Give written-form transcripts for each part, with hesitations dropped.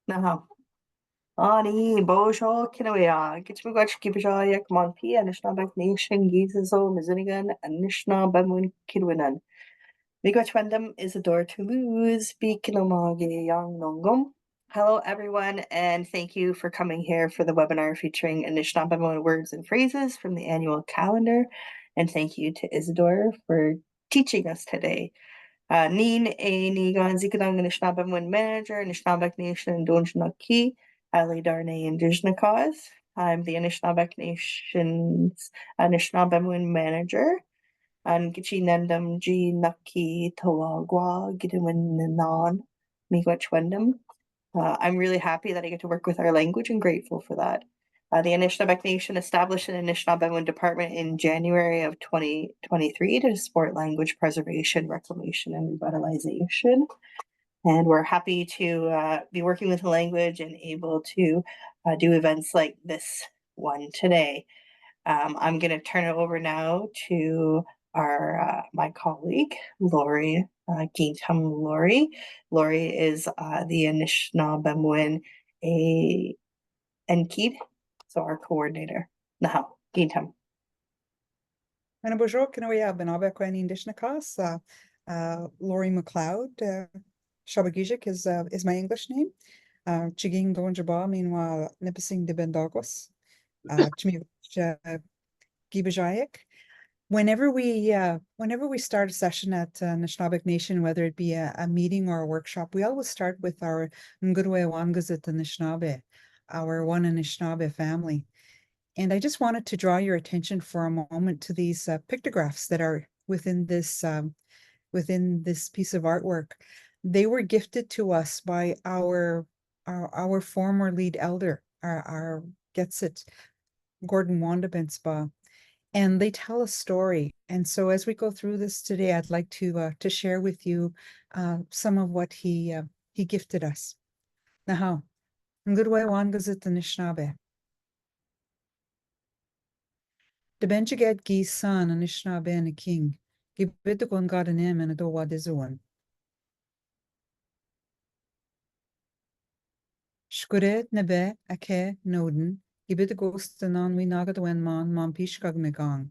Naha. Ani, Bosho, Kinawea, Kitchmugach, Kibajaya, Monpi, Anishna Bank Nation, Gizazo, Mizunigan, Anishna Bamun Kidwinan. Miigwech is a door to lose, Bikinomagi Yang Nongum. Hello, everyone, and thank you for coming here for the webinar featuring Anishinaabe words and phrases from the annual calendar. And thank you to Isidore for teaching us today. Nin e ni gan zikadang Anishinaabe manager, Anishinaabe Nation Donjanaki, Ali Darnay Indigenous Cause. I'm the Anishinaabe Nation's Anishinaabe manager. An gichi nendam G Nucky Tawagwa Gidwin Nanan Miigwech Wendam. I'm really happy that I get to work with our language and grateful for that. The Anishinaabe Nation established an Anishinaabe department in January of 2023 to support language preservation, reclamation, and revitalization. And we're happy to be working with the language and able to do events like this one today. I'm going to turn it over now to our my colleague, Lori Gintam Lori. Lori is the Anishinaabe a Enkid, so our coordinator. Now, Gintam. Ana bonjour, Kinoya Benabe Kwen Indishnakas. Lori McLeod. Shabagijik is my English name. Chiging Donjaba, meanwhile Nipissing de Bendagos. Gibajayik. Whenever we start a session at Anishinaabe Nation, whether it be a meeting or a workshop, we always start with our Ngudwe Wangazit Anishinaabe, our one Anishinaabe family. And I just wanted to draw your attention for a moment to these pictographs that are within this piece of artwork. They were gifted to us by our former lead elder, our Getsit, Gordon Wandabenspa, and they tell a story. And so as we go through this today, I'd like to share with you some of what he gifted us. Now, Ngudwe Wangazit Anishinaabe. De Benjaged Geese son Anishinaabe and a king. Gibid the gon God an em and a do what is one. Shkuret nebe ake noden. Gibid the ghost and on we nagad wen mon pishkag megong.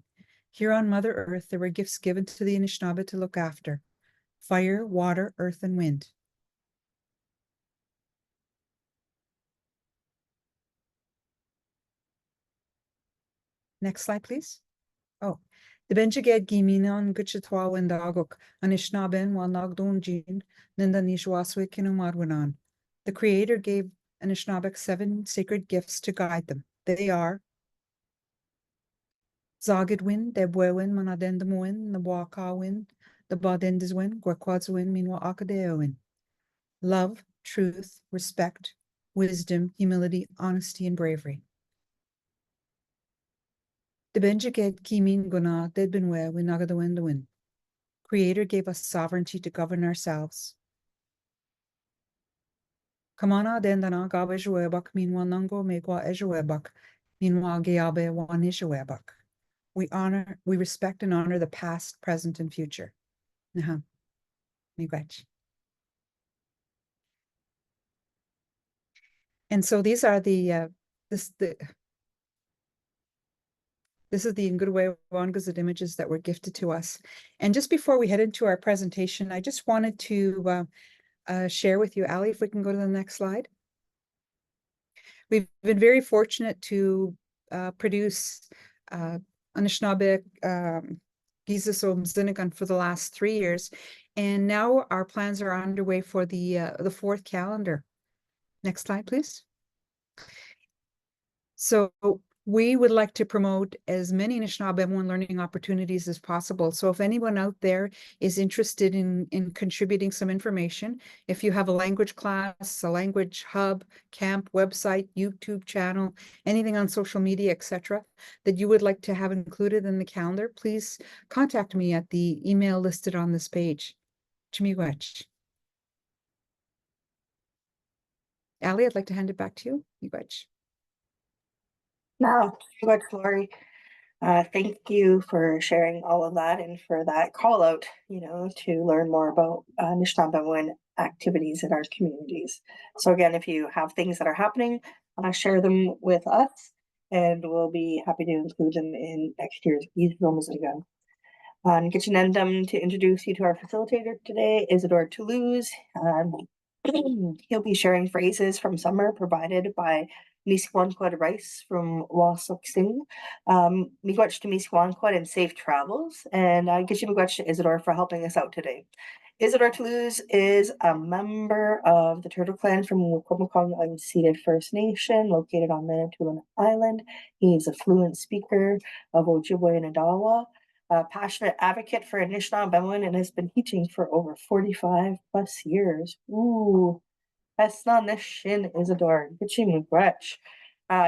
Here on Mother Earth there were gifts given to the Anishinaabe to look after: fire, water, earth, and wind. Next slide, please. Oh, the Benjaged Giminon Guchitwa Wendagok, Anishnaben Wanagdon Jean, Ninda Nishwaswe Kinumarwanan. The Creator gave Anishinaabe 7 sacred gifts to guide them. They are Zagidwin, Debwewin, Manadendamwin, Nabwakawin, the Badendiswin, Gwakwadzwin, Minwa Akadeowin. Love, truth, respect, wisdom, humility, honesty, and bravery. The Benjaged Kimin Guna Dedbinwe Winagadawindawin. Creator gave us sovereignty to govern ourselves. Kamana Dendana Gabejwebak Minwa Nango Megwa Ejwebak Minwa Geabe Wan Ijwebak. We respect and honor the past, present, and future. Naha. Miigwech. And so these are this is the Ngudwe Wangazit images that were gifted to us. And just before we head into our presentation, I just wanted to share with you, Ali, if we can go to the next slide. We've been very fortunate to produce Anishinaabe Gizaso Mzinigan for the last 3 years. And now our plans are underway for the 4th calendar. Next slide, please. So we would like to promote as many Anishinaabe learning opportunities as possible. So if anyone out there is interested in contributing some information, if you have a language class, a language hub, camp, website, YouTube channel, anything on social media, etc., that you would like to have included in the calendar, please contact me at the email listed on this page. Chimiigwech. Ali, I'd like to hand it back to you. Miigwech. Now, Lori. Thank you for sharing all of that and for that call out, to learn more about Anishinaabe activities in our communities. So again, if you have things that are happening, share them with us, and we'll be happy to include them in next year's Gizomos again. Getting them to introduce you to our facilitator today, Isidore Toulouse. He'll be sharing phrases from summer provided by Misquanquad Rice from Wasuk Sing. Miigwech to Misquanquad and safe travels. And Gishi Miigwech to Isidore for helping us out today. Isidore Toulouse is a member of the Turtle Clan from Wikwemikong Unceded First Nation, located on Manitoulin Island. He's a fluent speaker of Ojibwe and Odawa, a passionate advocate for Anishinaabe, and has been teaching for over 45 plus years. Ooh, Esna Nishin Isidore, Gishi Miigwech.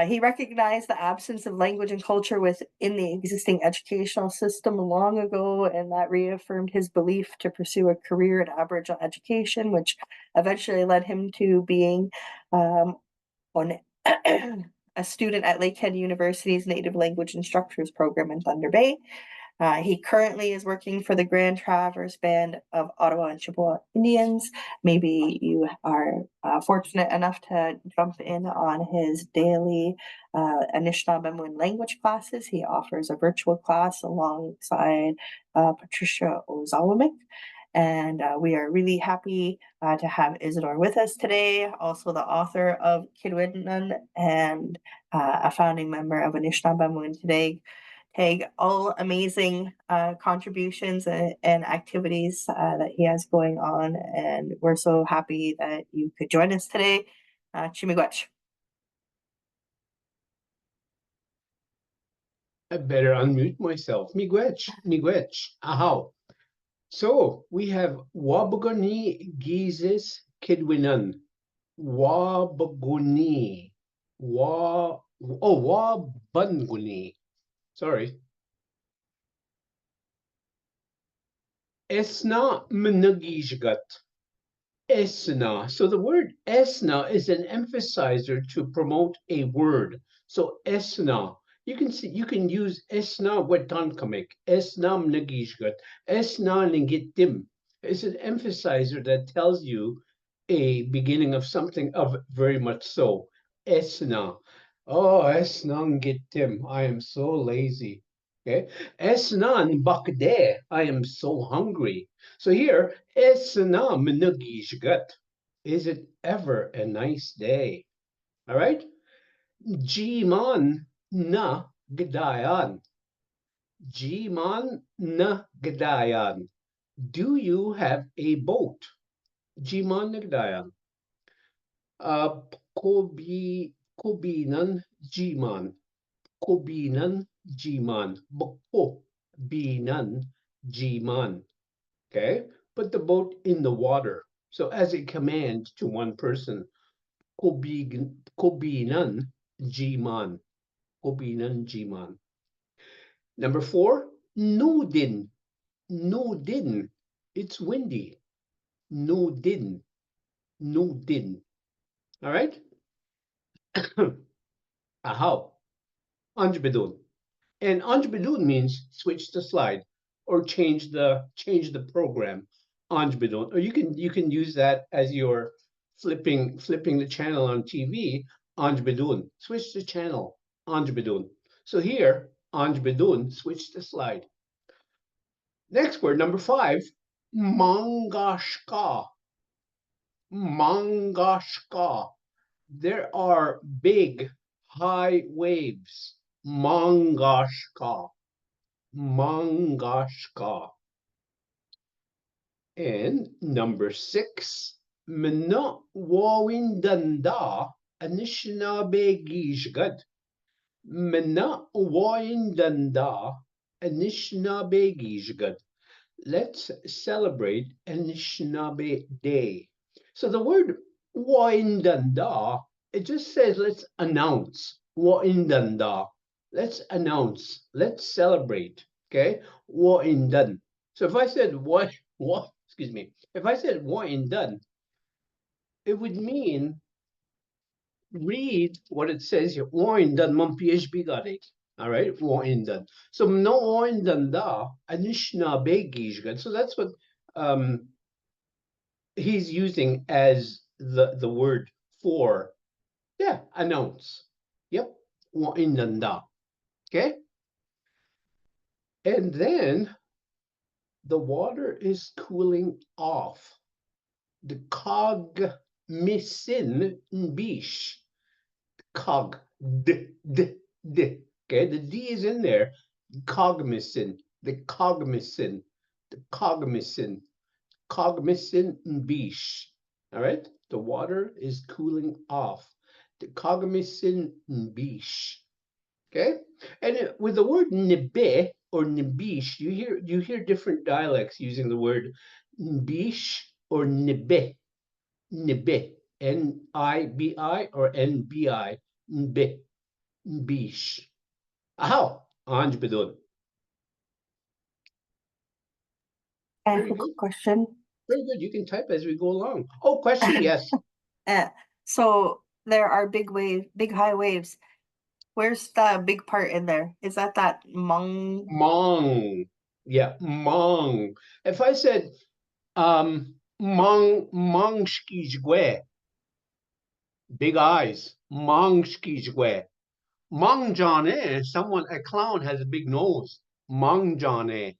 He recognized the absence of language and culture within the existing educational system long ago, and that reaffirmed his belief to pursue a career in Aboriginal education, which eventually led him to being on a student at Lakehead University's Native Language Instructors Program in Thunder Bay. He currently is working for the Grand Traverse Band of Ottawa and Chippewa Indians. Maybe you are fortunate enough to jump in on his daily Anishinaabe language classes. He offers a virtual class alongside Patricia Ozawamik. And we are really happy to have Isidore with us today, also the author of Kidwinnan and a founding member of Anishinaabe today. Tag all amazing contributions and activities that he has going on, and we're so happy that you could join us today. Chimigwech. I better unmute myself. Miigwech, ahaw. So we have Wabagoni Gizis Kidwinan. Wabagoni. Wabanguni. Sorry. Esna Mnagijgat. Esna. So the word esna is an emphasizer to promote a word. So esna. You can use esna wetankamik, esna mnagijgat, esna lingitim. It's an emphasizer that tells you a beginning of something of very much so. Esna. Oh, esna ngitim. I am so lazy. Okay. Esnan bakde. I am so hungry. So here, esna mnagijgat. Is it ever a nice day? All right. Jiman na gdayan. Jiman na gdayan. Do you have a boat? Jiman na gdayan. Kobinan jiman. Kobinan jiman. Bukpo binan jiman. Okay, put the boat in the water. So as a command to one person, kobinan jiman. Kobinan jiman. Number 4, nudin. Nudin. It's windy. Nudin. Nudin. All right. Ahaw. Anjbidun. And Anjbidun means switch the slide or change the program. Anjbidun. Or you can use that as your flipping the channel on TV. Anjbidun. Switch the channel. Anjbidun. So here, Anjbidun, switch the slide. Next word, number 5, mangashka. Mangashka. There are big, high waves. Mangashka. Mangashka. And number 6, Mna Wawindanda Anishinaabe Gijgad. Mna Wawindanda Anishinaabe Gijgad. Let's celebrate Anishinaabe Day. So the word Wawindanda, it just says let's announce. Wawindanda. Let's announce. Let's celebrate. Okay? Wawindan. So if I said if I said Wawindan, it would mean read what it says here. Wawindan mam PHB got it. All right, Wawindan. So no Wawindan da Anishinaabe Gijgad. So that's what he's using as the word for, yeah, announce. Yep, wa'inanda. Okay, and then the water is cooling off. The cognition bish. Cog, d. Okay, the D is in there. Cognizant, the cognizant, the cognizant, cognizant bish. All right, the water is cooling off. The cognizant bish. Okay, and with the word nibe or nibish, you hear different dialects using the word nibish or nibe, nibe, Nibi or Nbi, nibe, nibish. Ahaw, Anj Bedun. I have Very a good. question. Very good. You can type as we go along. Oh, question, yes. So there are big high waves. Where's the big part in there? Is that mong? Mong. Yeah, mong. If I said mong shkijgwe, big eyes, mong shkijgwe. Mong jane, someone, a clown has a big nose. Mong jane.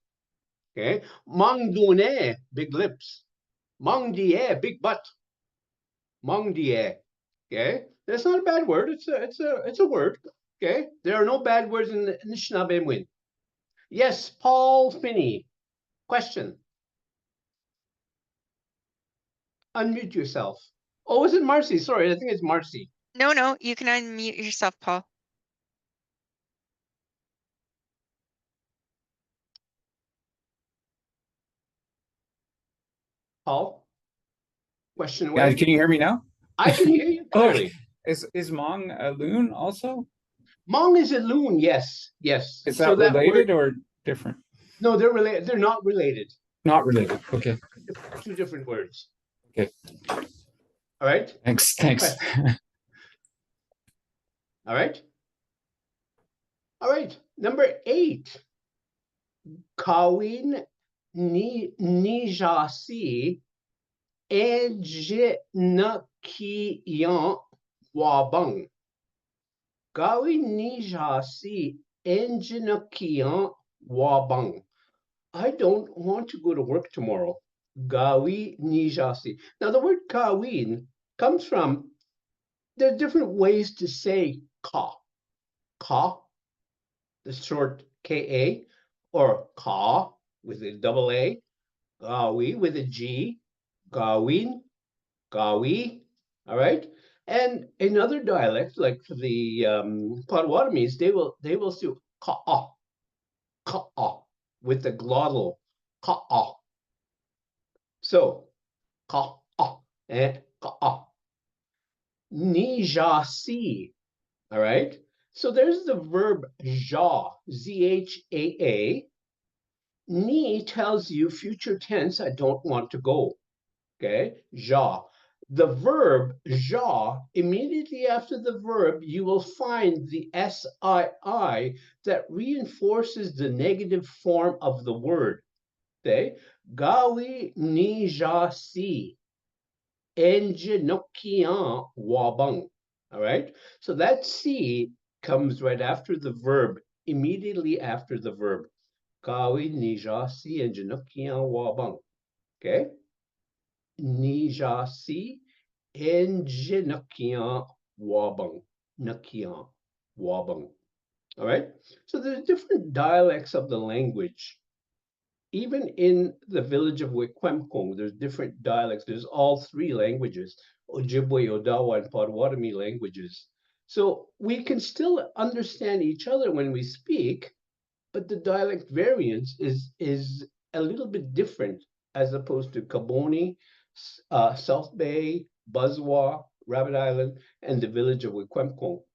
Okay. Mong dune, big lips. Mong die, big butt. Mong die. Okay. That's not a bad word. It's a word. Okay. There are no bad words in the Anishinaabe. Yes, Paul Finney. Question. Unmute yourself. Oh, is it Marcy? Sorry, I think it's Marcy. No, you can unmute yourself, Paul. Paul? Question Yeah, away. can you hear me now? I can hear you clearly. Is Hmong a loon also? Hmong is a loon, yes. Yes. Is So that related word, or different? no, they're related. They're not related. Not related. Okay. Two different words. Okay. All right. Thanks. All right. All right. Number 8. Kawin nijasi ejnakiyan wabang. Kawin nijasi ejnakiyan wabang. I don't want to go to work tomorrow. Gawi nijasi. Now the word kawin comes from, there are different ways to say ka. Ka, the short ka, or ka with a double a, gawi with a g, gawin, gawi. All right. And in other dialects, like the Potawatomis, they will say ka with the glottal ka. So ka and ka. Nijasi. All right. So there's the verb ja, Z-H-A-A. Ni tells you future tense, I don't want to go. Okay, ja. The verb ja, immediately after the verb, you will find the S-I-I that reinforces the negative form of the word. Okay, gawi ni ja si, enjinokian wabang. All right, so that si comes right after the verb, immediately after the verb. Gawi ni ja si enjinokian wabang. Okay, ni ja si enjinokian wabang. Nakian wabang. All right, so there's different dialects of the language. Even in the village of Wequemcong, there's different dialects. There's all 3 languages, Ojibwe, Odawa, and Potawatomi languages. So we can still understand each other when we speak, but the dialect variance is a little bit different as opposed to Kaboni, South Bay, Buzwa, Rabbit Island, and the village of Wequemcong.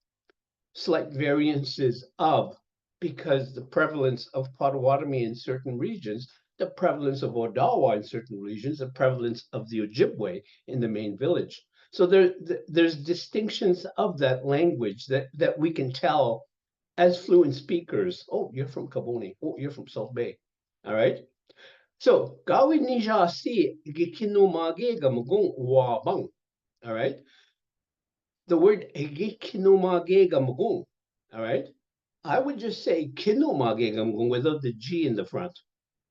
Slight variances of, because the prevalence of Potawatomi in certain regions, the prevalence of Odawa in certain regions, the prevalence of the Ojibwe in the main village. So there's distinctions of that language that we can tell as fluent speakers. Oh, you're from Kaboni. Oh, you're from South Bay. All right. So, gawin ni siya si gikinumage gamugong wabang. All right. The word gikinumage gamugong. All right. I would just say kinumage gamugong without the G in the front.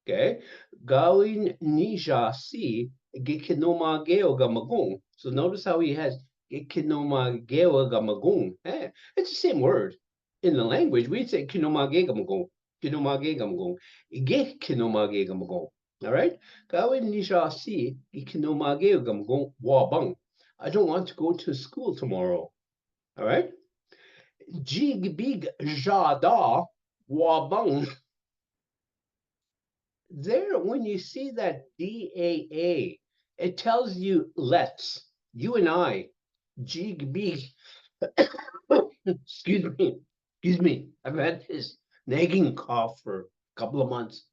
Okay. Gawin ni siya si gikinumage gamugong. So notice how he has gikinumage gamugong. It's the same word. In the language, we'd say kinumage gamugong. Kinumage gamugong. Gikinumage gamugong. All right. Gawin ni siya si gikinumage gamugong wabang. I don't want to go to school tomorrow. All right. Jig big jada wabang. There, when you see that DAA, it tells you let's, you and I, jig big. Excuse me. I've had this nagging cough for a couple of months.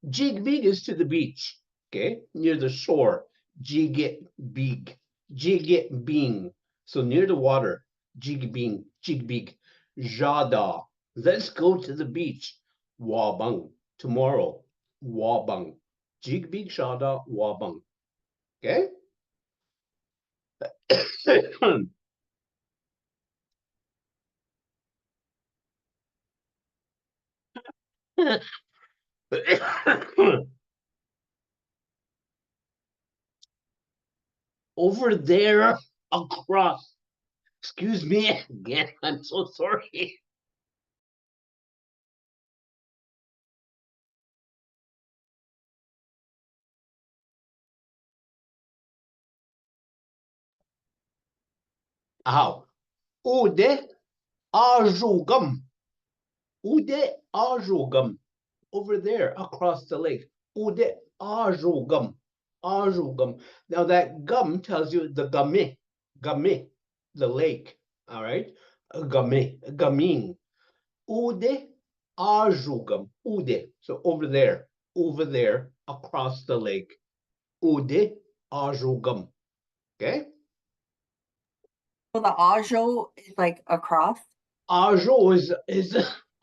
Jig big is to the beach, okay, near the shore. Jig big, jig bing. So near the water, jig bing, jig big. Jada, let's go to the beach. Wabang, tomorrow. Wabang, jig big jada wabang. Okay. Over there across. Excuse me again. I'm so sorry. Ow. Ude ajugam. Ude ajugam. Over there across the lake. Ude ajugam. Ajugam. Now that gum tells you the game, the lake. All right. Game, gaming. Ude ajugam. Ude. So over there across the lake. Ude ajugam. Okay. So the ajo is like across. Ajo is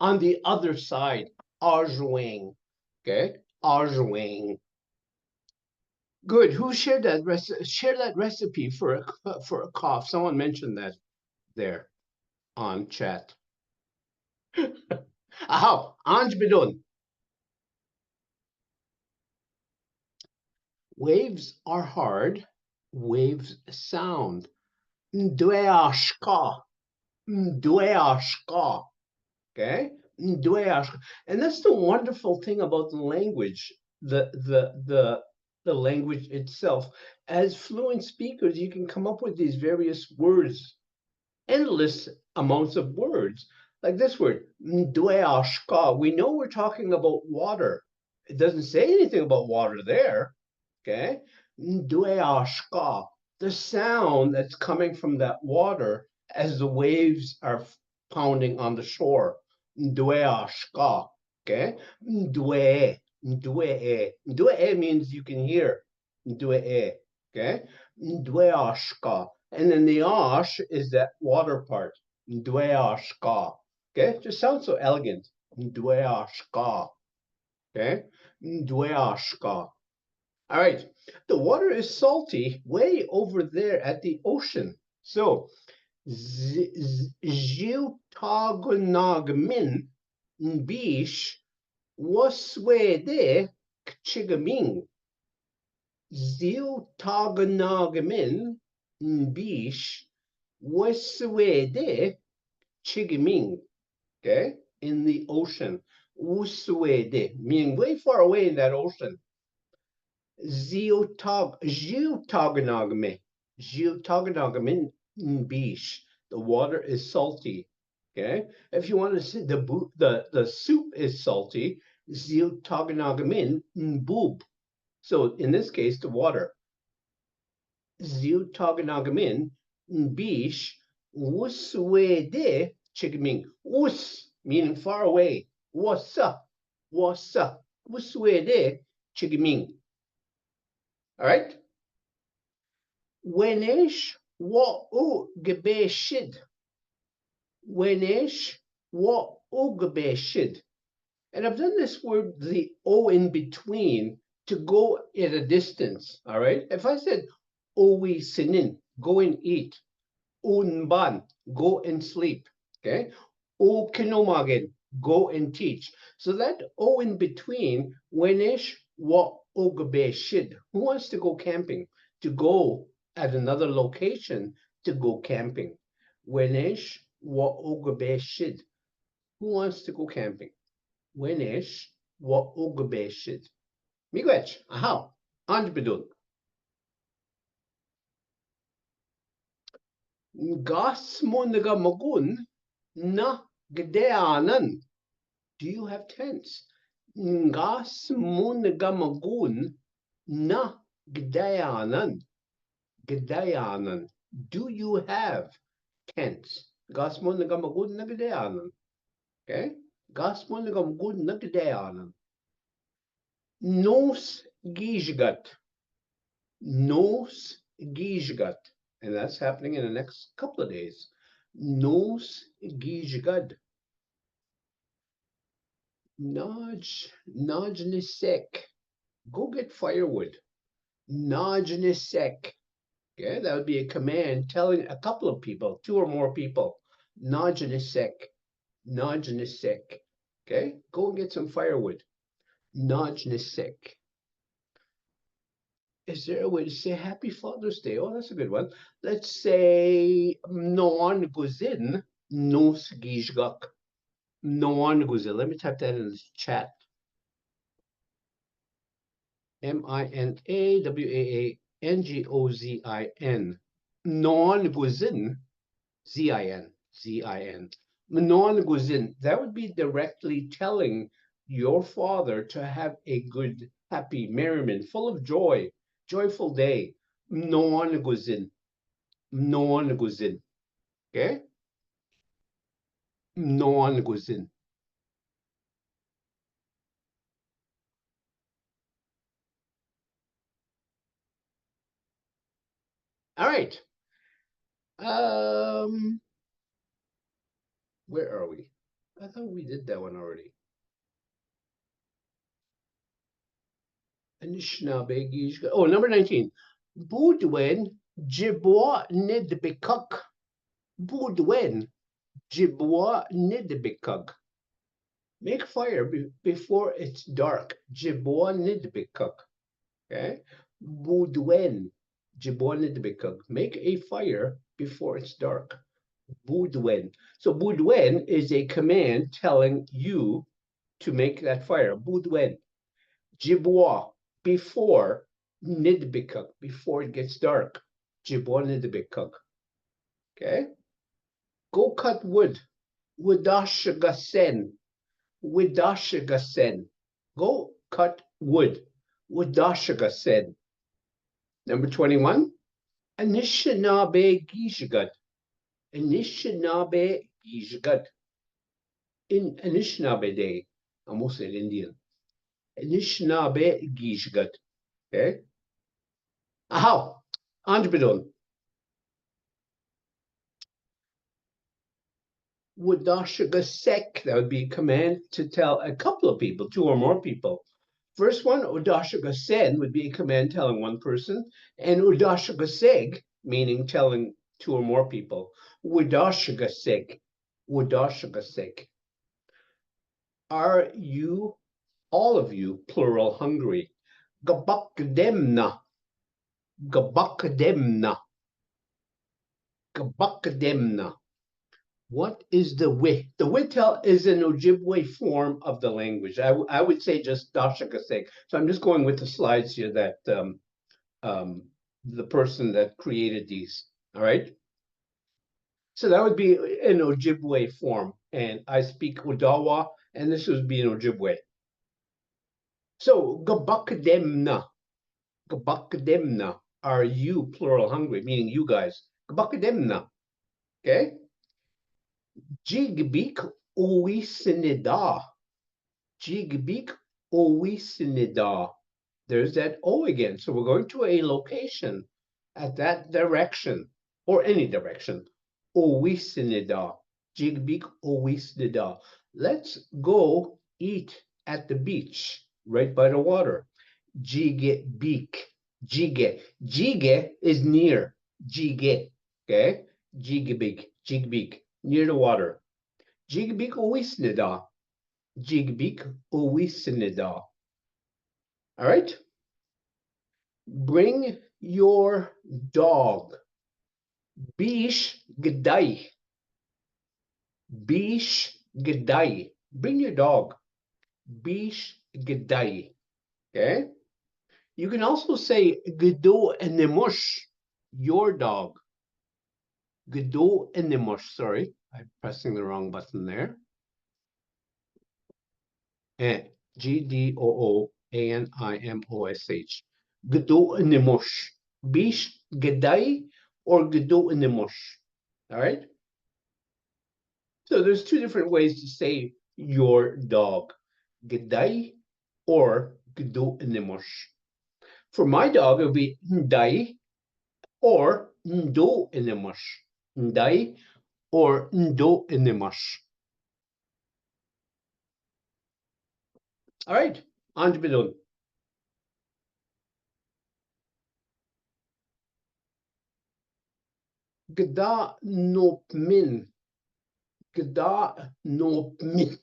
on the other side. Ajoing. Okay. Ajoing. Good. Who shared that recipe for a cough? Someone mentioned that there on chat. Ahaw, Anj Bidon. Waves are hard. Waves sound. Ndweashka. Ndweashka. Okay. Ndweashka. And that's the wonderful thing about the language. The language itself. As fluent speakers, you can come up with these various words, endless amounts of words, like this word, ndweashka. We know we're talking about water. It doesn't say anything about water there, okay? Ndweashka, the sound that's coming from that water as the waves are pounding on the shore. Ndweashka, okay? Ndwe. Ndwe means you can hear. Ndwe, okay? Ndweashka. And then the ash is that water part. Ndweashka. Okay? Just sounds so elegant. Ndweashka. Okay? Ndweashka. All right. The water is salty way over there at the ocean. So, Jiutagunagmin Bish Waswede Kchigaming. Ziutagunagmin Bish Waswede Chigaming. Okay? In the ocean. Uswede, meaning way far away in that ocean. Jiutagunagmin Bish. The water is salty. Okay, if you want to see the soup is salty, Ziutagunagmin boob. So in this case, the water. Ziutagunagmin bish uswede chigaming. Us meaning far away. Wasa uswede chigaming. All right. Wenesh wa u gebeshid. Wenesh wa ugbeshid. And I've done this word, the O in between, to go at a distance, all right? If I said, Owi sinin, go and eat. Unban, go and sleep, okay? O kinomagin, go and teach. So that O in between, wenish wa ogabe shid. Who wants to go camping? To go at another location to go camping. Wenish wa ogabe shid. Who wants to go camping? Wenish wa ogabe shid. Miigwech, aha, anjbedun. Gas monaga magun na gdeanan. Do you have tents? Gas monaga magun na gdeanan. Gdeanan. Do you have tents? Gas monaga magun na gdeanan. Okay? Gas monaga magun na gdeanan. Nos gijgat. Nos gijgat. And that's happening in the next couple of days. Nos gijgad. Naj nisek. Go get firewood. Naj nisek. Okay, that would be a command telling a couple of people, 2 or more people. Naj nisek. Naj nisek. Okay, go and get some firewood. Naj nisek. Is there a way to say Happy Father's Day? Oh, that's a good one. Let's say Noan Guzin Nos Gijgak. Noan Guzin. Let me type that in the chat. Minawangozin. Noan Guzin. Zin. Zin. Noan Guzin. That would be directly telling your father to have a good, happy, merriment, full of joy. Joyful day. Noan Guzin. Noan Guzin. Okay? Noan Guzin. All right. Where are we? I thought we did that one already. Anishinaabe Gijga. Oh, number 19. Budwen Jibwa Nidbikuk. Budwen Jibwa Nidbikuk. Make fire before it's dark. Jibwa Nidbikuk. Okay? Budwen Jibwa Nidbikuk. Make a fire before it's dark. Budwen. So Budwen is a command telling you to make that fire. Budwen. Jibwa. Before Nidbikuk, before it gets dark. Jibwa Nidbikuk. Okay? Go cut wood. Widashagasen. Widashagasen. Go cut wood. Widashagasen. Number 21. Anishinaabe Gijgad. Anishinaabe Gijgad. In Anishinaabe Day, almost an Indian. Anishinaabe Gijgad. Okay. Aha, Anjbidon. Udashagasek, that would be a command to tell a couple of people, 2 or more people. First one, Udashagasen, would be a command telling one person, and Udashagaseg, meaning telling 2 or more people. Udashagaseg. Udashagaseg. Are you, all of you, plural, hungry? Gabakdemna. Gabakdemna. Gabakdemna. What is the wit? The witel is an Ojibwe form of the language. I would say just Dashakasek. So I'm just going with the slides here that the person that created these. All right. So that would be an Ojibwe form, and I speak Odawa, and this would be an Ojibwe. So Gabakdemna. Gabakdemna. Are you, plural, hungry? Meaning you guys. Gabakdemna. Okay. Jigbik owisinida. Jigbik owisinida. There's that O again. So we're going to a location at that direction or any direction. Owisinida. Jigbik owisinida. Let's go eat at the beach, right by the water. Jige beak. Jige. Jige is near. Jige. Okay? Jigbeek. Jigbeek. Near the water. Jigbeek owisnida. Jigbeek owisnida. All right? Bring your dog. Bish gedai. Bish gedai. Bring your dog. Bish gedai. Okay? You can also say Gedo Enemush, your dog. Gedo Enemush, sorry, I'm pressing the wrong button there. Gdoanimosh. Gedo Enemush. Bish Gedai or Gedo Enemush. All right? So there's two different ways to say your dog. Gedai or Gedo Enemush. For my dog, it would be Ndai or Ndo Enemush. Ndai or Ndo Enemush. All right, on to Bidon. Gda no min. Gda no min.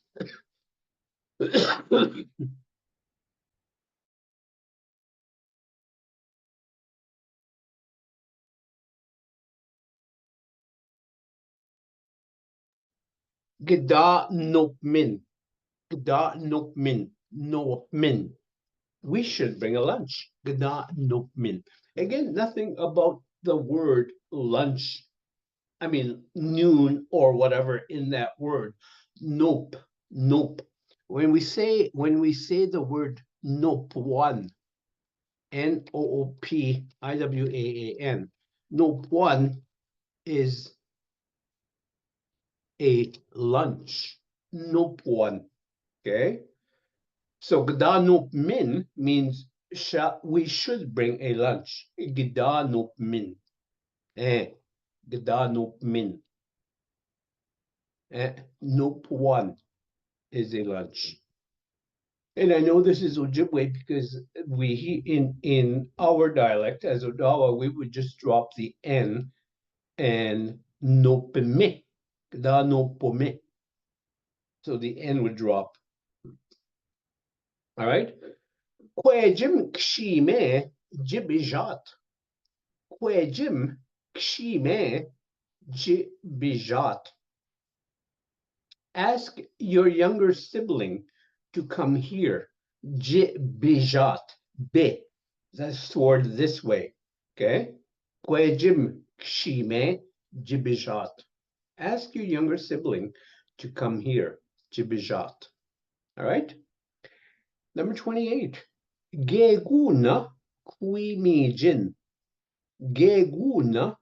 Gda no min. Gda no min. No min. We should bring a lunch. Gda no min. Again, nothing about the word lunch. I mean, noon or whatever in that word. Nope. Nope. When we say the word nope one, NoopIWAAN, nope one is a lunch. Nope one. Okay. So gda nope min means we should bring a lunch. Gda nope min. Gda nope min. Nope one is a lunch. And I know this is Ojibwe because we in our dialect as Odawa, we would just drop the N and nopeme. Da nopome. So the N would drop. All right. Kwejim kshime jibijat. Kwejim kshime jibijat. Ask your younger sibling to come here. Jibijat. Be. That's toward this way. Okay. Kwejim kshime jibijat. Ask your younger sibling to come here. Jibijat. All right. Number 28. Geguna kuimijin. Geguna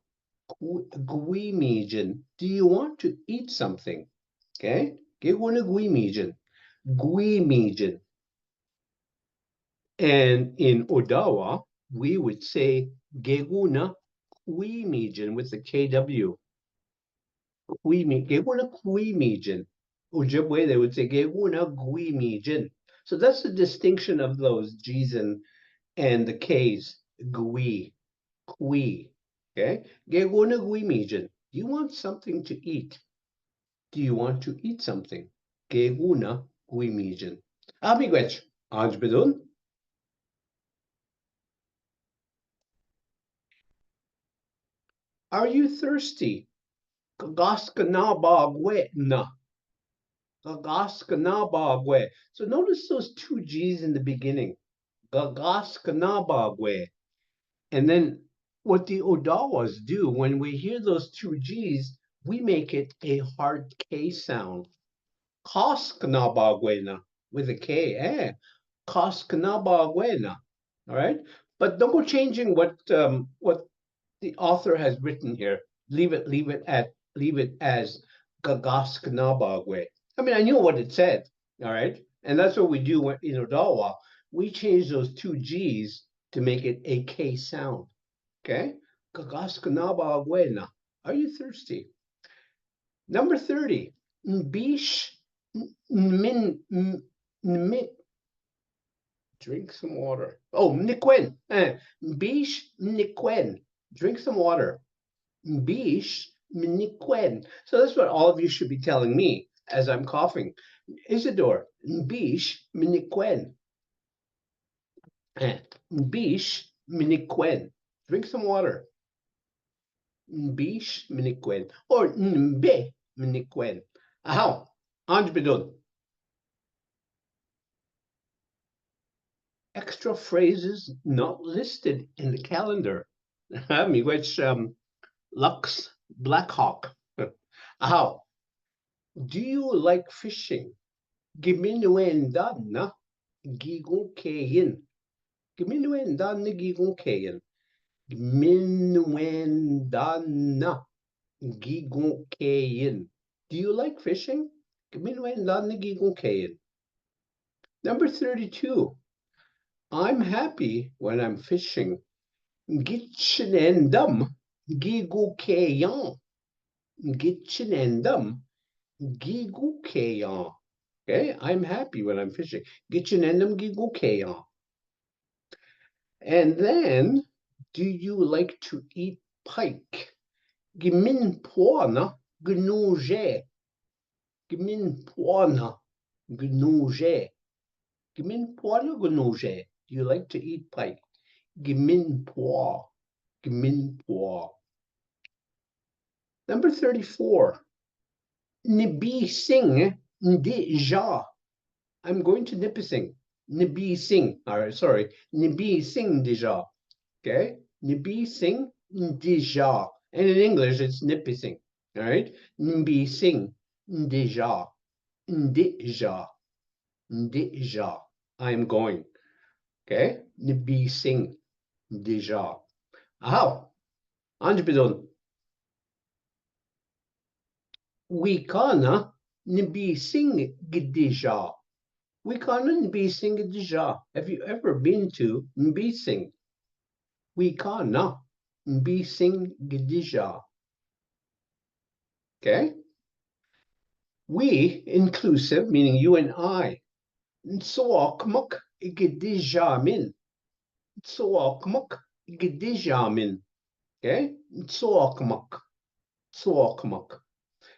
guimijin. Do you want to eat something? Okay. Geguna guimijin. Guimijin. And in Odawa, we would say Geguna Kuimijin with the KW. Geguna Kuimijin. Ojibwe, they would say Geguna Guimijin. So that's the distinction of those G's and the K's. Gui, Kui. Okay? Geguna Guimijin. Do you want something to eat? Do you want to eat something? Geguna Guimijin. Amigwech, Anjbedun. Are you thirsty? Gagaskanabagwe. Gagaskanabagwe. So notice those two G's in the beginning. Gagaskanabagwe. And then what the Odawas do when we hear those two G's, we make it a hard K sound. Kaskanabagwena with a K. Kaskanabagwena. All right. But don't go changing what the author has written here. Leave it as Gagaskanabagwe. I mean, I knew what it said, all right? And that's what we do in Odawa. We change those two G's to make it a K sound, okay? Gagaskanabagwe. Are you thirsty? Number 30. Bish min Nmit. Drink some water. Oh, Nikwen. Bish Nikwen. Drink some water. Bish Nikwen. So that's what all of you should be telling me as I'm coughing. Isidore. Bish Nikwen. Bish Nikwen. Drink some water. Bish Nikwen. Or Nbe Nikwen. How? Anjbidun. Extra phrases not listed in the calendar. Which Lux Blackhawk. How? Do you like fishing? Giminuendan gigun kayin. Giminuendan gigun kayin. Giminuendan gigun kayin. Do you like fishing? Giminuendan gigun kayin. Number 32. I'm happy when I'm fishing. Gitchinendum gigu kayan. Gitchinendum gigu kayan. Okay, I'm happy when I'm fishing. Gitchinendum gigu kayan. And then, do you like to eat pike? Gimin puana gnuje. Gimin puana gnuje. Gimin puana gnuje. Do you like to eat pike? Gimin pua. Gimin pua. Number 34. Nibi sing ndi ja. I'm going to Nipissing. Nibi sing. All right, sorry. Nibi sing deja. Okay? Nibi sing deja. And in English, it's Nipissing. All right? Nibi sing deja. Deja. Deja. I'm going. Okay? Nibi sing deja. How? Anjbidon. We kana nibi sing deja. We kana nibi sing deja. Have you ever been to Mbising? We kana Mbising deja. Okay? We, inclusive, meaning you and I. Nsoakmuk gedijamin. Nsoakmuk gedijamin. Okay? Nsoakmuk. Nsoakmuk.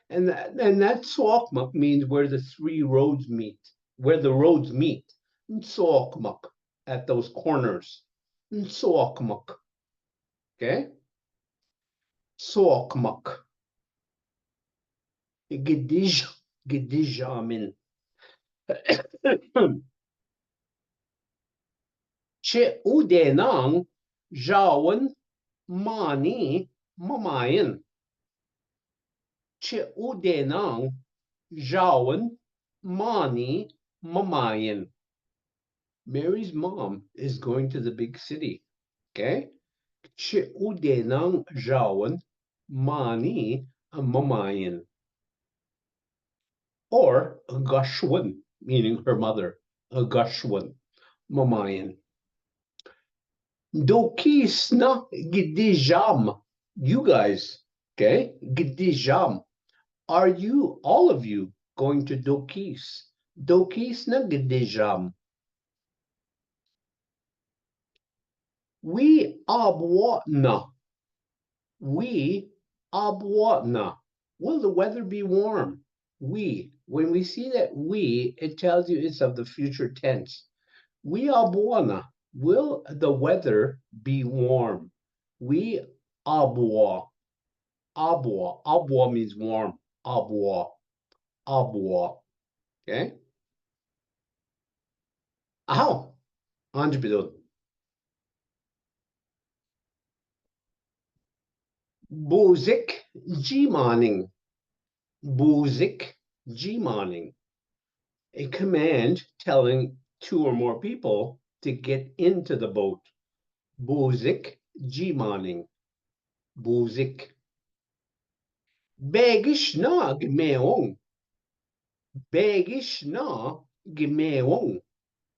And that Swakmuk means where the three roads meet, where the roads meet. Swakmuk, at those corners. Swakmuk. Okay? Swakmuk. Gedijamin. Che udenang jawan mani mamayan. Che udenang jawan mani mamayan. Mary's mom is going to the big city. Okay? Che udenang jawan mani mamayan. Or Gashwan, meaning her mother. Gashwan mamayan. Dokisna gidijam. You guys, okay? Gidijam. Are you, all of you, going to Dokis? Dokis na gidijam. We abwatna. We abwatna. Will the weather be warm? We. When we see that we, it tells you it's of the future tense. We abwana. Will the weather be warm? We abwa. Abwa. Abwa means warm. Abwa. Abwa. Okay? How? Anjbidon. Bozik G-maning. Bozik G-maning. A command telling two or more people to get into the boat. Bozik G-maning. Bozik. Begish na gmeong. Begish na gmeong.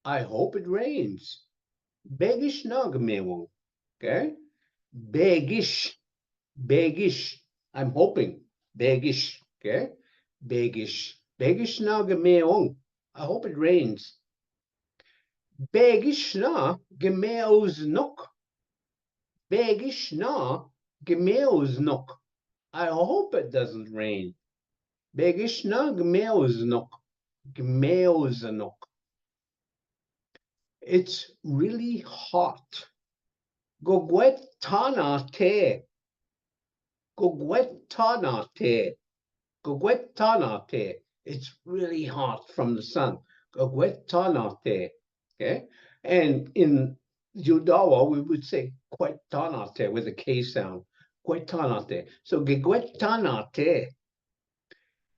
I hope it rains. Begish na gmeong. Okay? Begish. Begish. I'm hoping. Begish. Okay? Begish. Begish na gmeong. I hope it rains. Begishna gemeoznok. Begishna gemeoznok. I hope it doesn't rain. Begishna gemeoznok. Gemeoznok. It's really hot. Gogwetana te. Gogwetana te. Gogwetana te. It's really hot from the sun. Gogwetana te. Okay? And in Yudawa, we would say kwetanate with a K sound. Kwetanate. So gigwetanate.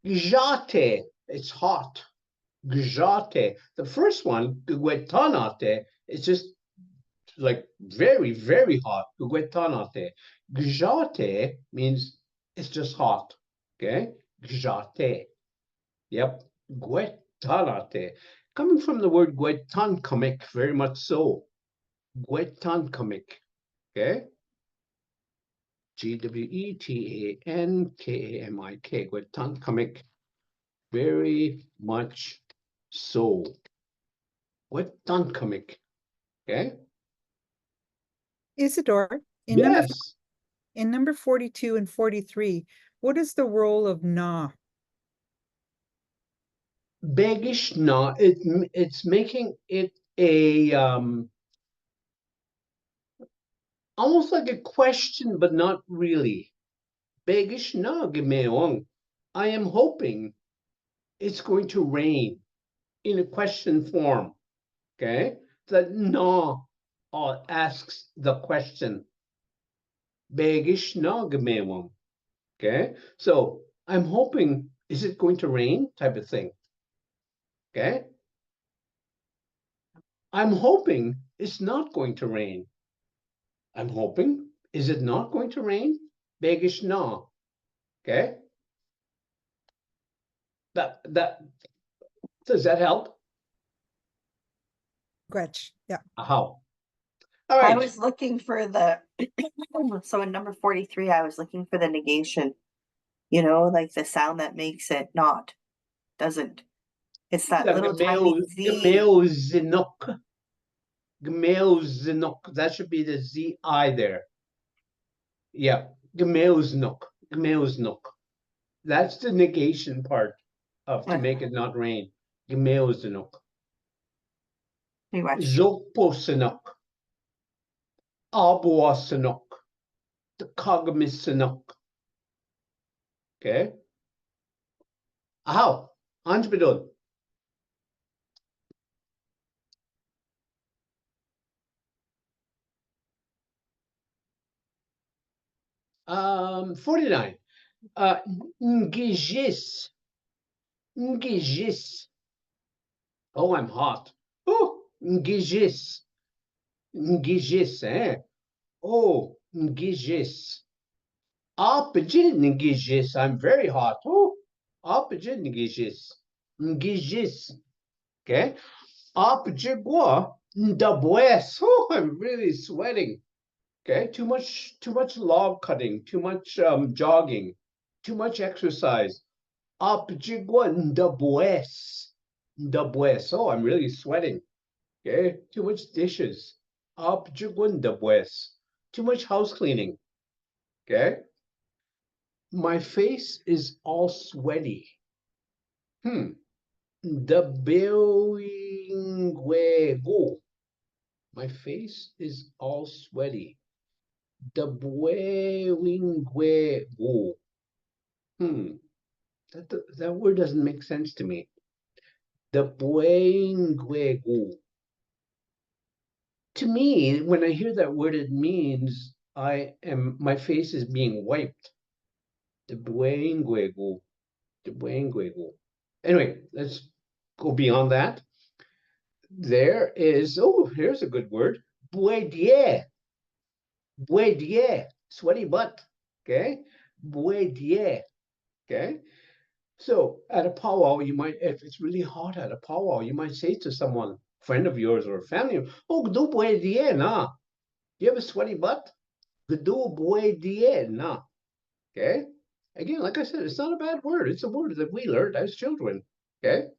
Gjate. It's hot. Gjate. The first one, gigwetanate, is just like very, very hot. Gigwetanate. Gjate means it's just hot. Okay? Gjate. Yep. Gwetanate. Coming from the word gwetankamik, very much so. Gwetankamik. Okay? Gwetankamik. Gwetankamik. Very much so. Gwetankamik. Okay? Isidore, in number Yes. in number 42 and 43, what is the role of na? Begishna, it's making it a almost like a question, but not really. Begishna gemeong. I am hoping it's going to rain in a question form. Okay? That na asks the question. Begishna gemeong. Okay? So I'm hoping, is it going to rain? Type of thing. Okay? I'm hoping it's not going to rain. I'm hoping. Is it not going to rain? Begish na. Okay. That does that help? Gretch, yeah. How? All I right. was looking for the, so in number 43, I was looking for the negation. You know, like the sound that makes it not, doesn't. It's that little tiny Z. Gmeozinok. Gmeozinok. That should be the Z-I there. Yeah. Gmeozinok. Gmeozinok. That's the negation part of to make it not rain. Gmeozinok. Pretty much. Zokposinok. Abuasinok. The Kagamisinok. Okay. How? Anjbidon. 49. Ngijis. Ngijis. Oh, I'm hot. Oh, ngijis. Ngijis, eh? Oh, ngijis. Opposite ngijis. I'm very hot. Oh, opposite ngijis. Ngijis. Okay. Opposite gua. Ndabues. Oh, I'm really sweating. Okay, too much log cutting, too much jogging, too much exercise. Ndabues. Oh, I'm really sweating. Okay, too much dishes. Ndabues. Too much house cleaning. Okay. My face is all sweaty. Ndabuingwego. My face is all sweaty. Dabuewingwego. That word doesn't make sense to me. Dabuewingwego. To me, when I hear that word, it means my face is being wiped. Dabuewingwego. Dabuewingwego. Anyway, let's go beyond that. There is, here's a good word. Buedie. Buedie. Sweaty butt. Okay. Buedie. Okay. So at a powwow, you might, if it's really hot at a powwow, you might say to someone, friend of yours or a family, oh, gdu buedie na. You have a sweaty butt? Gdu buedie na. Okay. Again, like I said, it's not a bad word. It's a word that we learned as children. Okay.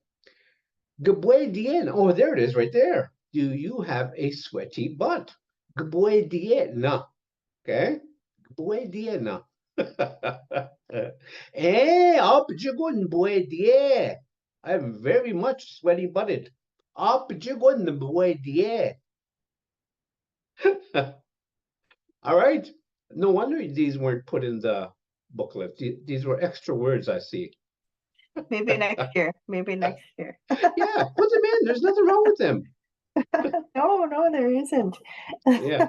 Gbuedie. Oh, there it is right there. do you have a sweaty butt? Gbuediena. Okay? Gbuediena. Abjigun buedie. I'm very much sweaty butted. Abjigun buedie. All right. No wonder these weren't put in the booklet. These were extra words, I see. Maybe next year. Maybe next year. Yeah, put them in. There's nothing wrong with them. No, there isn't. Yeah.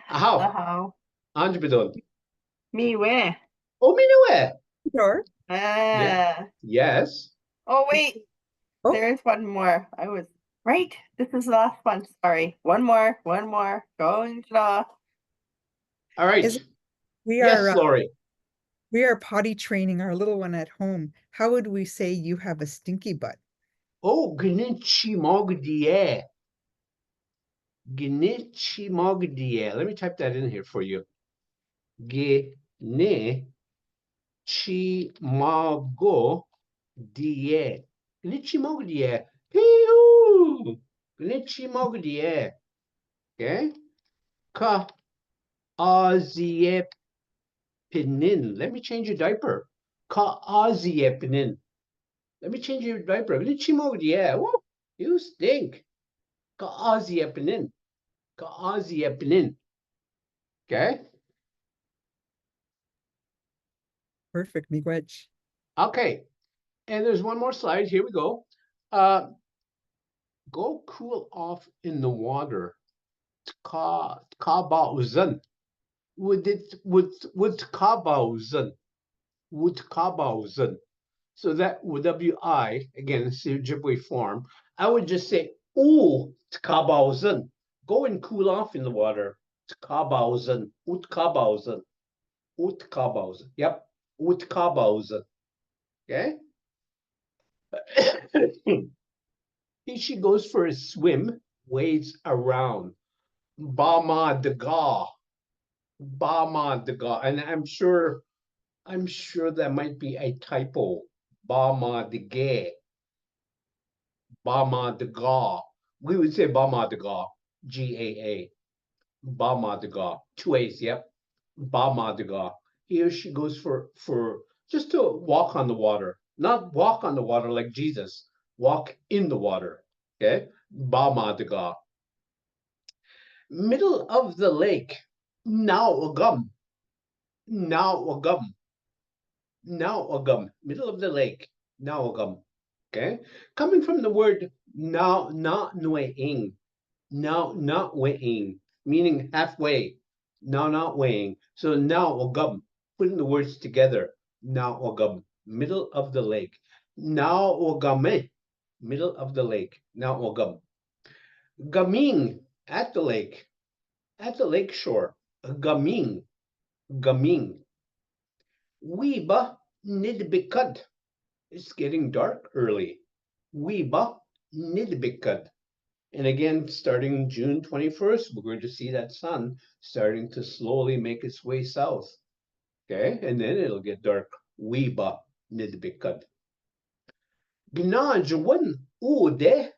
How? How? Anjbidon. Me where? Oh, minue. Sure. Yes. Oh wait, Oh. there's one more. I was right. This is the last one. Sorry. One more. Going to the All right. Is- We Yes, are Lori. we are potty training our little one at home. How would we say you have a stinky butt? Oh, Gnichi Mogdie. Gnichi Mogdie. Let me type that in here for you. Gnichi Mogdie. Gnichi Mogdie. Pew! Gnichi Mogdie. Okay? Ka Aziepinin. Let me change your diaper. Ka Aziepinin. Let me change your diaper. Gnichi Mogdie. Whoa, you stink. Kaaziepinin. Kaaziepinin. Okay? Perfect, miigwech. Okay. And there's one more slide. Here we go. Go cool off in the water. Kabauzen. Would kabauzen. Would kabauzen. So that would WI, again, it's Ojibwe form. I would just say, ooh, kabauzen. Go and cool off in the water. Kabauzen. Utkabauzen. Utkabausen. Yep. Utkabausen. Okay. She goes for a swim, wades around. Bama Daga. Bama Daga. And I'm sure that might be a typo. Bama Daga. Bama Daga. We would say Bama Daga. GAA. Bama Daga. 2 A's, yep. Bama Daga. Here she goes for just to walk on the water, not walk on the water like Jesus, walk in the water. Okay, Bama Daga. Middle of the lake, Nauagum. Nauagum. Nauagum. Middle of the lake, Nauagum. Okay, coming from the word now, not nueing, now not weighing, meaning halfway. Now not weighing. So Nauagum. Putting the words together, Nauagum, middle of the lake. Nauagame, middle of the lake. Nauagum. Gaming, at the lake shore. Gaming, gaming. Weeba nidbikad. It's getting dark early. Weeba nidbikad. And again, starting June 21st, we're going to see that sun starting to slowly make its way south. Okay, and then it'll get dark. Weeba nidbikad. Gnajwan ude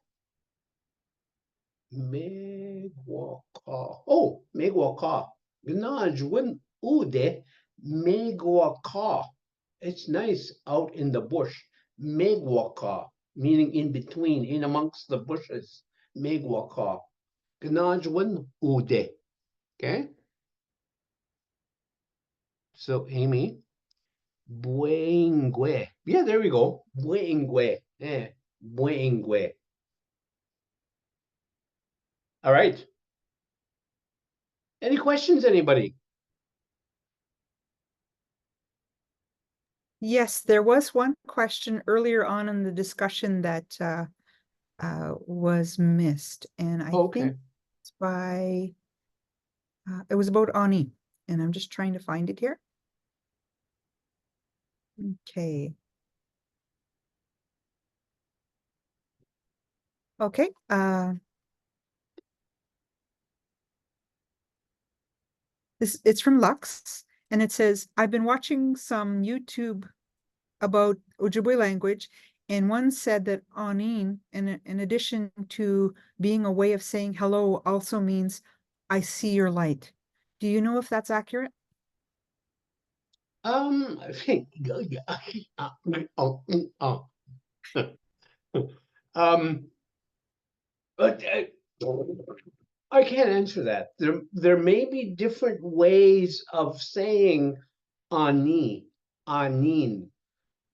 megwaka. Oh, megwaka. Gnajwan ude megwaka. It's nice out in the bush. Megwaka, meaning in between, in amongst the bushes. Megwaka. Gnajwan ude. Okay. So Amy, Buengwe. Yeah, there we go. Buengwe. Yeah, Buengwe. All right. Any questions, anybody? Yes, there was one question earlier on in the discussion that was missed, and I Okay. think it's by it was about Ani, and I'm just trying to find it here. Okay. Okay. It's from Lux, and it says, I've been watching some YouTube about Ojibwe language, And one said that Anin, in addition to being a way of saying hello, also means I see your light. Do you know if that's accurate? I think, but I can't answer that. There may be different ways of saying anin,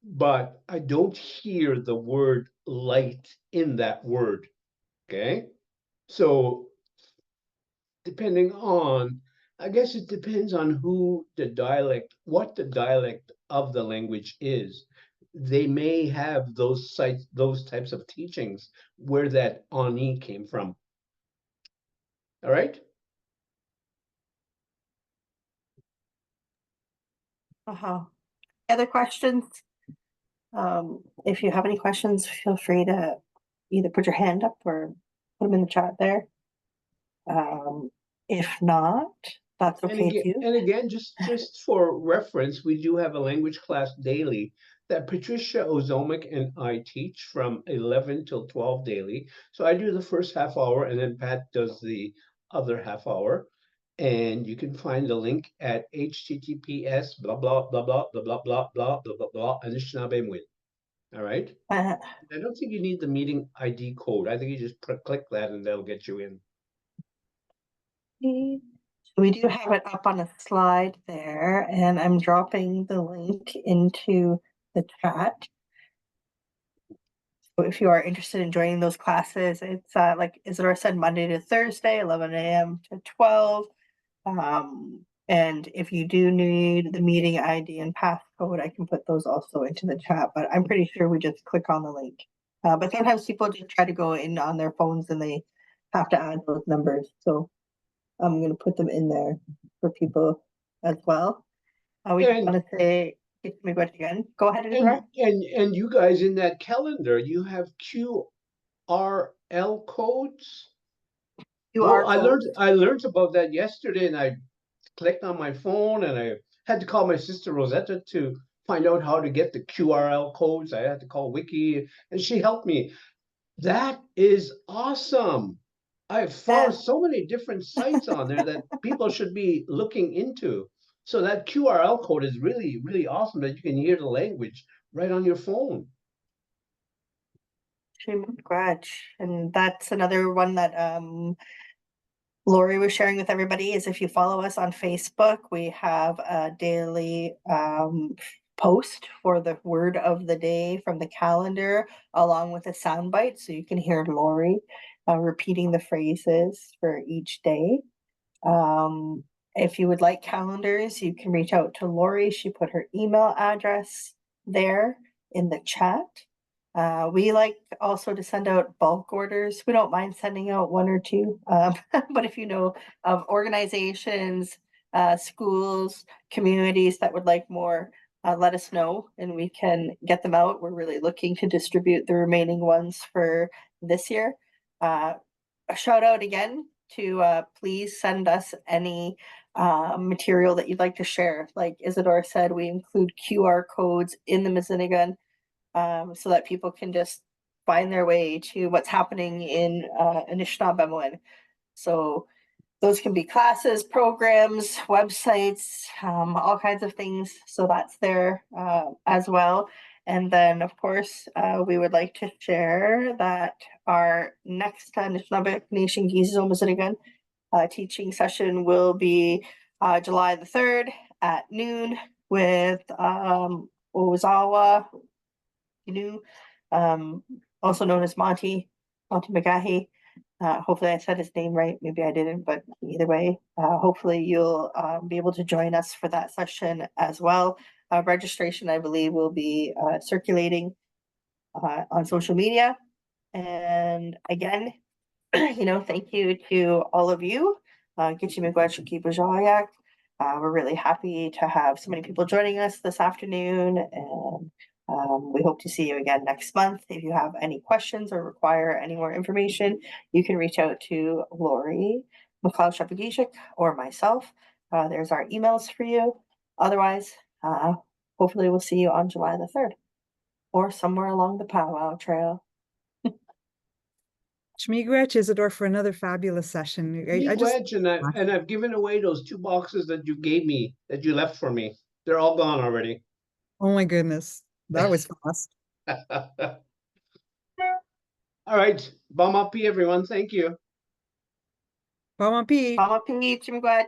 but I don't hear the word light in that word. Okay, so depending on, I guess it depends on what the dialect of the language is. They may have those types of teachings where that ani came from. All right. Other questions? If you have any questions, feel free to either put your hand up or put them in the chat there. If not, that's okay too. And again, just for reference, we do have a language class daily that Patricia Ozomic and I teach from 11 till 12 daily. So I do the first half hour and then Pat does the other half hour. And you can find the link at https blah blah blah blah blah blah blah blah blah blah blah Anishinaabe Win. All right. Uh, I don't think you need the meeting ID code. I think you just click that and that'll get you in. we do have it up on a slide there, and I'm dropping the link into the chat. So if you are interested in joining those classes, it's like Isidore said, Monday to Thursday, 11 a.m. to 12. And if you do need the meeting ID and passcode, I can put those also into the chat, but I'm pretty sure we just click on the link. But sometimes people just try to go in on their phones and they have to add those numbers. So I'm going to put them in there for people as well. We just And- want to say, maybe again, go ahead, Isidore. And you guys in that calendar, you have QRL codes. QR Well, code. I learned about that yesterday, and I clicked on my phone, and I had to call my sister Rosetta to find out how to get the QRL codes. I had to call Wiki, and she helped me. That is awesome. I found so many different sites on there that people should be looking into. So that QRL code is really, really awesome that you can hear the language right on your phone. Grudge. And that's another one that Lori was sharing with everybody is if you follow us on Facebook, we have a daily post for the word of the day from the calendar along with a soundbite, so you can hear Lori repeating the phrases for each day. If you would like calendars, you can reach out to Lori. She put her email address there in the chat. We like also to send out bulk orders. We don't mind sending out one or two, but if you know of organizations, schools, communities that would like more, let us know and we can get them out. We're really looking to distribute the remaining ones for this year. A shout out again to please send us any material that you'd like to share. Like Isidore said, we include QR codes in the Mizinigan so that people can just find their way to what's happening in Anishinaabe. So those can be classes, programs, websites, all kinds of things. So that's there as well. And then, of course, we would like to share that our next Anishinaabe Nation Gizo Mizinigan teaching session will be July the 3rd at noon with Ozawa Inu, also known as Monty McGahey. Hopefully I said his name right. Maybe I didn't, but either way, hopefully you'll be able to join us for that session as well. Registration, I believe, will be circulating on social media. And again, thank you to all of you. We're really happy to have so many people joining us this afternoon, and we hope to see you again next month. If you have any questions or require any more information, you can reach out to Lori McLeod-Shepagishik or myself. There's our emails for you. Otherwise, hopefully we'll see you on July the 3rd. or somewhere along the powwow trail. Shmigwech, Isidore, for another fabulous session. I just, Miigwech, and I've given away those 2 boxes that you gave me, that you left for me. They're all gone already. oh my goodness, that was fast. All right, Bamapi, everyone. Thank you. Bama Pete. Mama Peach, Miigwech.